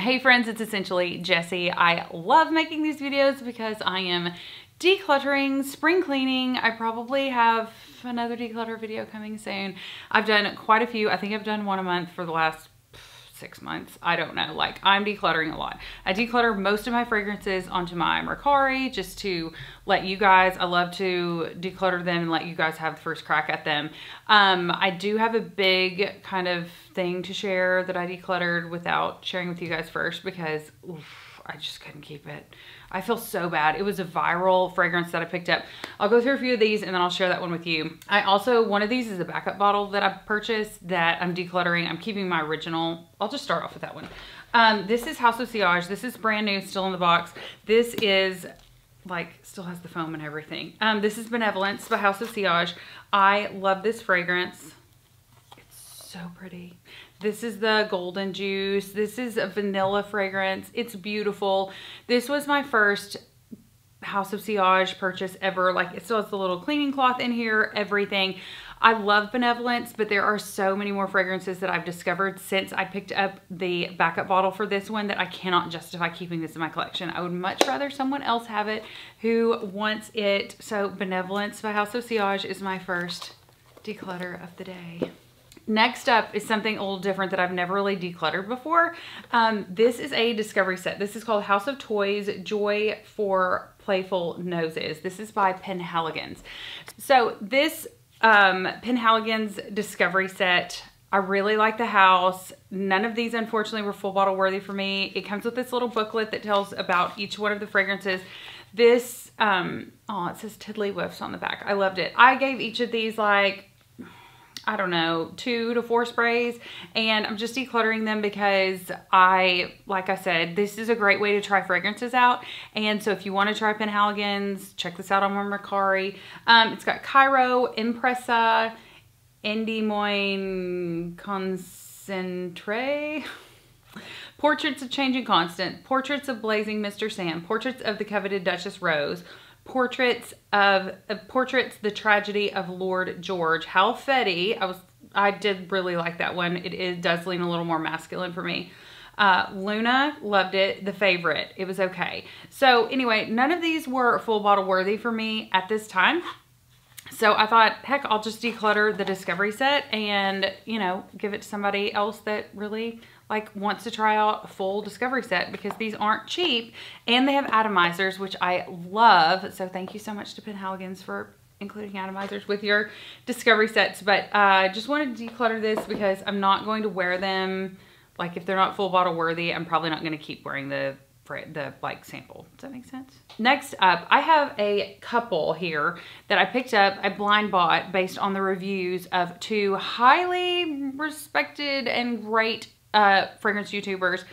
Hey friends, it's essentially Jessie. I love making these videos because I am decluttering, spring cleaning. I probably have another declutter video coming soon. I've done quite a few. I think I've done one a month for the last 6 months. I don't know. Like, I'm decluttering a lot. I declutter most of my fragrances onto my Mercari just to let you guys, I love to declutter them and let you guys have the first crack at them. I do have a big kind of thing to share that I decluttered without sharing with you guys first because I just couldn't keep it. I feel so bad. It was a viral fragrance that I picked up. I'll go through a few of these and then I'll share that one with you. I also, one of these is a backup bottle that I purchased that I'm decluttering. I'm keeping my original. I'll just start off with that one. This is House of Sillage. This is brand new, still in the box. This is like, still has the foam and everything. This is Benevolence by House of Sillage. I love this fragrance. It's so pretty. This is the Golden Juice. This is a vanilla fragrance. It's beautiful. This was my first House of Sillage purchase ever. Like, it still has the little cleaning cloth in here, everything. I love Benevolence, but there are so many more fragrances that I've discovered since I picked up the backup bottle for this one that I cannot justify keeping this in my collection. I would much rather someone else have it who wants it. So Benevolence by House of Sillage is my first declutter of the day. Next up is something a little different that I've never really decluttered before. This is a discovery set. This is called House of Toys Joy for Playful Noses. This is by Penhaligon's. So this Penhaligon's discovery set, I really like the house. None of these unfortunately were full bottle worthy for me. It comes with this little booklet that tells about each one of the fragrances. This, oh, it says Tiddly Whiffs on the back. I loved it. I gave each of these like, I don't know, 2 to 4 sprays, and I'm just decluttering them because like I said, this is a great way to try fragrances out. And so if you want to try Penhaligon's, check this out on my Mercari. It's got Cairo, Impressa, Endimoine Concentré, Portraits of Changing Constant, Portraits of Blazing Mr. Sam, Portraits of the Coveted Duchess Rose, Portraits, The Tragedy of Lord George. How Fetty. I did really like that one. It does lean a little more masculine for me. Luna, loved it. The Favorite, it was okay. So anyway, none of these were full bottle worthy for me at this time. So I thought, heck, I'll just declutter the discovery set and, you know, give it to somebody else that really like wants to try out a full discovery set because these aren't cheap and they have atomizers, which I love. So thank you so much to Penhaligon's for including atomizers with your discovery sets. But I just wanted to declutter this because I'm not going to wear them. Like, if they're not full bottle worthy, I'm probably not going to keep wearing the like sample. Does that make sense? Next up, I have a couple here that I picked up, I blind bought based on the reviews of 2 highly respected and great fragrance YouTubers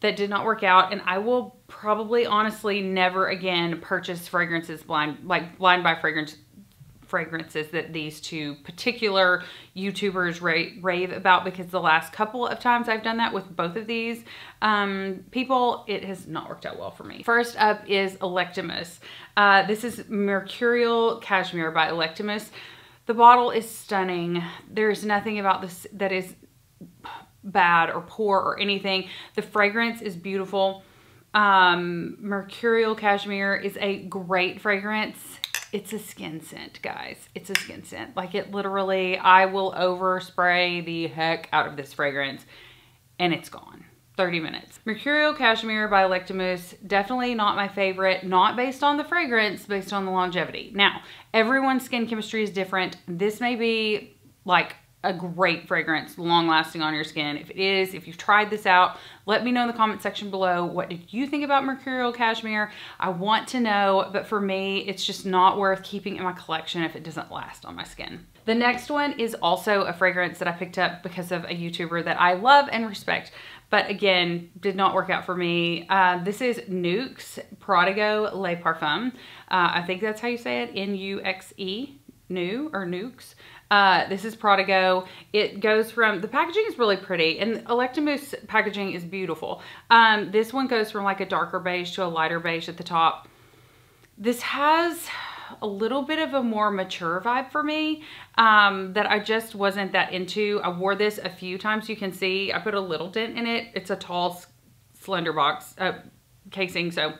that did not work out, and I will probably honestly never again purchase fragrances blind buy fragrances that these 2 particular YouTubers rave about, because the last couple of times I've done that with both of these people, it has not worked out well for me. First up is Electimus. This is Mercurial Cashmere by Electimus. The bottle is stunning. There's nothing about this that is bad or poor or anything. The fragrance is beautiful. Mercurial Cashmere is a great fragrance. It's a skin scent, guys. It's a skin scent. Like, it literally, I will overspray the heck out of this fragrance and it's gone. 30 minutes. Mercurial Cashmere by Electimus, definitely not my favorite, not based on the fragrance, based on the longevity. Now, everyone's skin chemistry is different. This may be like a great fragrance, long lasting on your skin. If it is, if you've tried this out, let me know in the comment section below. What did you think about Mercurial Cashmere? I want to know, but for me, it's just not worth keeping in my collection if it doesn't last on my skin. The next one is also a fragrance that I picked up because of a YouTuber that I love and respect, but again, did not work out for me. This is Nuxe Prodigo Le Parfum. I think that's how you say it, N-U-X-E, New or Nuxe. This is Prodigo. It goes from, the packaging is really pretty, and Electimus packaging is beautiful. This one goes from like a darker beige to a lighter beige at the top. This has a little bit of a more mature vibe for me that I just wasn't that into. I wore this a few times. You can see I put a little dent in it. It's a tall slender box casing, so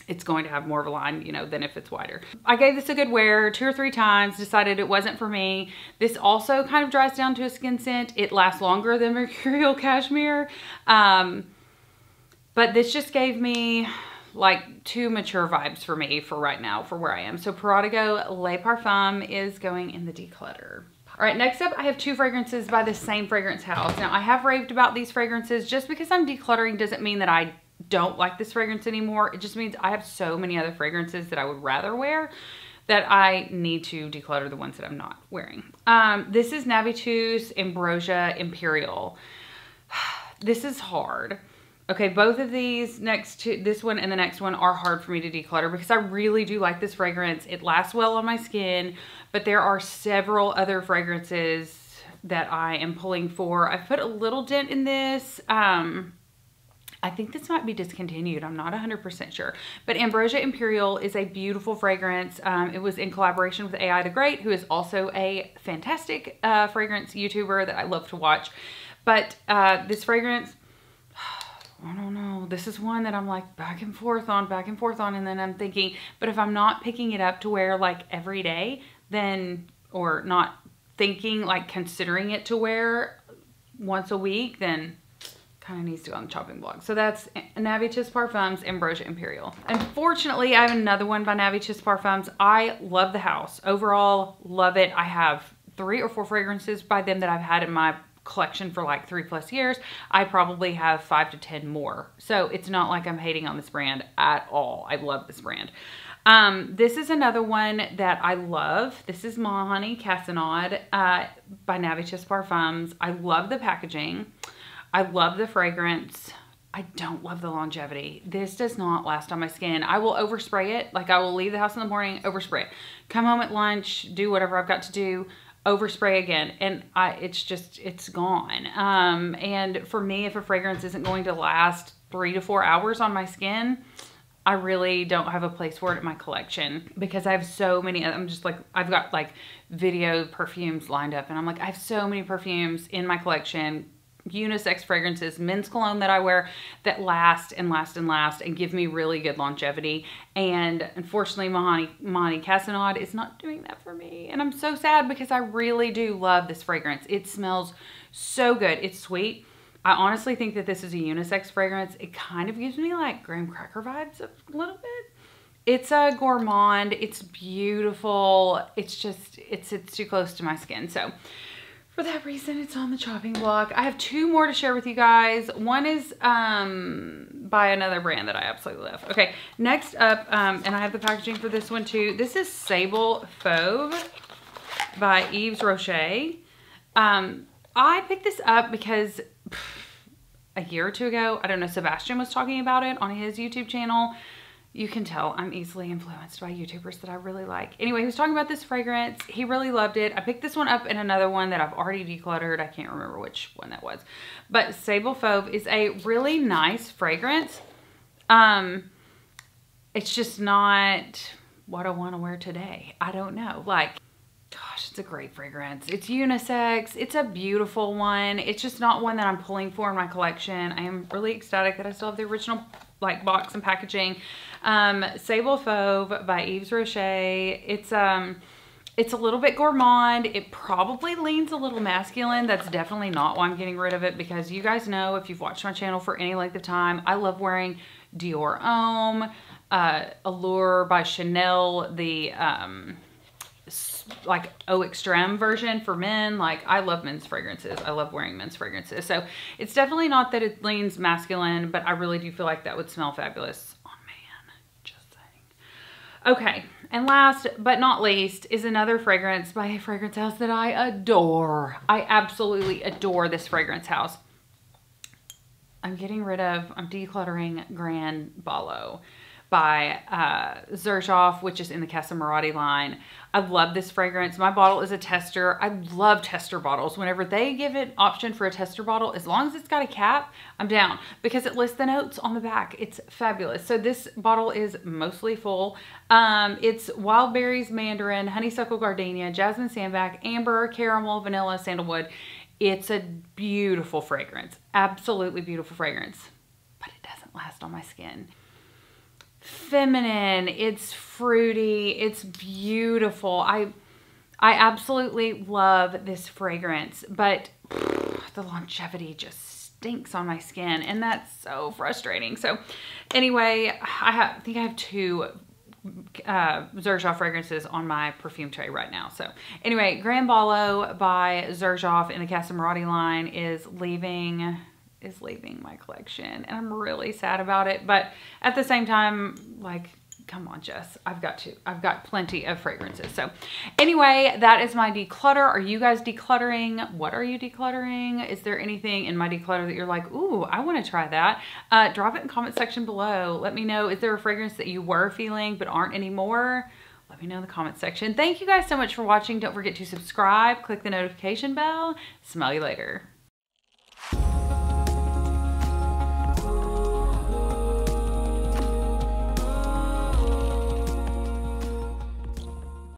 it's going to have more of a line, you know, than if it's wider. I gave this a good wear 2 or 3 times, decided it wasn't for me. This also kind of dries down to a skin scent. It lasts longer than Mercurial Cashmere. But this just gave me like too mature vibes for me for right now, for where I am. So Perodigo Le Parfum is going in the declutter. All right, next up, I have 2 fragrances by the same fragrance house. Now, I have raved about these fragrances. Just because I'm decluttering doesn't mean that I don't like this fragrance anymore. It just means I have so many other fragrances that I would rather wear that I need to declutter the ones that I'm not wearing. This is Navitus Ambrosia Imperial. This is hard. Okay, both of these, next to this one and the next one, are hard for me to declutter because I really do like this fragrance. It lasts well on my skin, but there are several other fragrances that I am pulling for. I've put a little dent in this. I think this might be discontinued. I'm not 100% sure. But Ambrosia Imperial is a beautiful fragrance. It was in collaboration with AI the Great, who is also a fantastic fragrance YouTuber that I love to watch. But this fragrance, I don't know. This is one that I'm like back and forth on. And then I'm thinking, but if I'm not picking it up to wear like every day, then, or not thinking like considering it to wear once a week, then kind of needs to go on the chopping block. So that's Navitus Parfums Ambrosia Imperial. Unfortunately, I have another one by Navitus Parfums. I love the house. Overall, love it. I have 3 or 4 fragrances by them that I've had in my collection for like 3+ years. I probably have 5 to 10 more. So it's not like I'm hating on this brand at all. I love this brand. This is another one that I love. This is Mahoney Cassinade by Navitus Parfums. I love the packaging. I love the fragrance. I don't love the longevity. This does not last on my skin. I will overspray it. Like I will leave the house in the morning, overspray it. Come home at lunch, do whatever I've got to do, overspray again. And it's gone. And for me, if a fragrance isn't going to last 3 to 4 hours on my skin, I really don't have a place for it in my collection because I have so many. I'm just like, I've got like video perfumes lined up and I'm like, I have so many perfumes in my collection, unisex fragrances, men's cologne that I wear that last and last and last and give me really good longevity. And unfortunately, Mahoney Cassinade is not doing that for me. And I'm so sad because I really do love this fragrance. It smells so good. It's sweet. I honestly think that this is a unisex fragrance. It kind of gives me like graham cracker vibes a little bit. It's a gourmand. It's beautiful. It's just, it's too close to my skin. So for that reason, it's on the chopping block. I have 2 more to share with you guys. One is by another brand that I absolutely love. Okay, next up, and I have the packaging for this one too. This is Sable Fauve by Yves Rocher. I picked this up because a year or 2 ago, I don't know, Sebastian was talking about it on his YouTube channel. You can tell I'm easily influenced by YouTubers that I really like. Anyway, he was talking about this fragrance. He really loved it. I picked this one up in another one that I've already decluttered. I can't remember which one that was. But Sable Fauve is a really nice fragrance. It's just not what I want to wear today. I don't know. Like, gosh, it's a great fragrance. It's unisex. It's a beautiful one. It's just not one that I'm pulling for in my collection. I am really ecstatic that I still have the original like box and packaging. Sable Fauve by Yves Rocher. It's a little bit gourmand. It probably leans a little masculine. That's definitely not why I'm getting rid of it, because you guys know, if you've watched my channel for any length of time, I love wearing Dior Homme, Allure by Chanel, the like Eau Extreme version for men. Like, I love men's fragrances. I love wearing men's fragrances. So it's definitely not that it leans masculine, but I really do feel like that would smell fabulous on man. Just saying. Okay, and last but not least is another fragrance by a fragrance house that I adore. I absolutely adore this fragrance house. I'm decluttering Grand Ballo by Xerjoff, which is in the Casa Murati line. I love this fragrance. My bottle is a tester. I love tester bottles. Whenever they give an option for a tester bottle, as long as it's got a cap, I'm down, because it lists the notes on the back. It's fabulous. So this bottle is mostly full. It's wild berries, mandarin, honeysuckle gardenia, jasmine sandalwood, amber, caramel, vanilla, sandalwood. It's a beautiful fragrance. Absolutely beautiful fragrance. But best on my skin. Feminine, it's fruity, it's beautiful. I absolutely love this fragrance, but the longevity just stinks on my skin, and that's so frustrating. So anyway, I think I have 2 Xerjoff fragrances on my perfume tray right now. So anyway, Grand Ballo by Xerjoff in the Casa Murati line is leaving my collection, and I'm really sad about it. But at the same time, like, come on, Jess, I've got plenty of fragrances. So anyway, that is my declutter. Are you guys decluttering? What are you decluttering? Is there anything in my declutter that you're like, ooh, I want to try that? Drop it in the comment section below. Let me know, is there a fragrance that you were feeling but aren't anymore? Let me know in the comment section. Thank you guys so much for watching. Don't forget to subscribe, click the notification bell. Smell you later.